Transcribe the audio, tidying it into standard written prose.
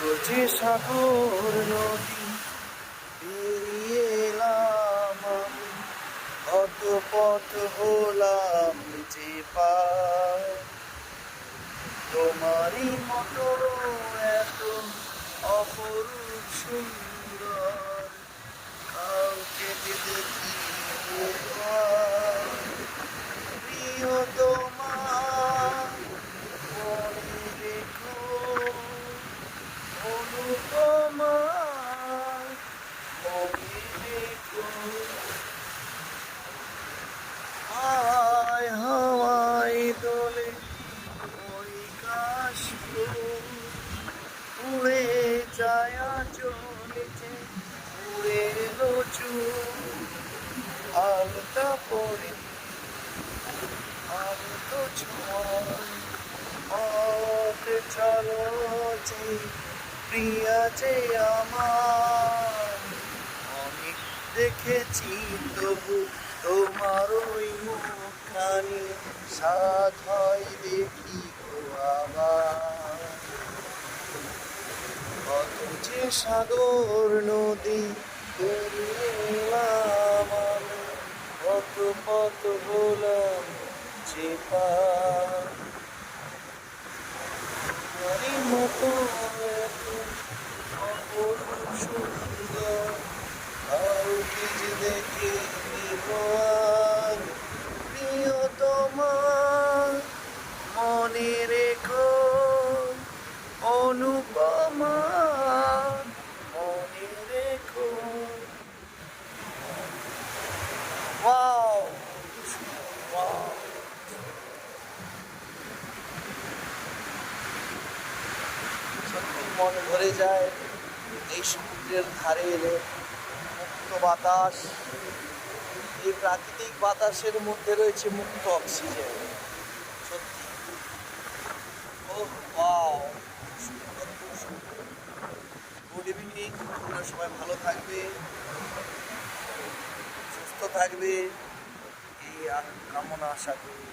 যে সাগর নদী পেরিয়ে এলাম আমি, কত পথ হলাম যে পার। তোমারই মতো এত অপরূপ সুন্দর কাউকে যে দেখি প্রিয় তোমার মনে রেখো অনুপমা মনে রেখো। হাওয়ায় হাওয়ায় দোলে ওই কাশফুল, উড়ে যায় চলে যে উড়ে এলো চুল। আলতা পরে আলতো ছোঁয়ায় পথ চলো যে প্রিয়া যে আমার। অনেক দেখেছি তবু তোমার ওই মুখখানি সাধ হয় দেখি গো আবার। কত যে সাগর নদী পেরিয়ে এলাম আমি, কত পথ হলাম যে পার। তোমারই মতো এত অপরূপ সুন্দর কাউকে যে দেখে নিবার। প্রিয় তোমার মনে রেখো অনুপমা মনে রেখো। Wow, wow. সত্যি মন ভরে যায় এই সমুদ্রের ধারে এলে। মুক্ত বাতাস, এই প্রাকৃতিক বাতাসের মধ্যে রয়েছে মুক্ত অক্সিজেন। সত্যি ওহ ওয়াও, সুন্দর, খুব সুন্দর। গুড ইভিনিং, তোমরা সবাই ভালো থাকবে, সুস্থ থাকবে এই কামনা আশা করি।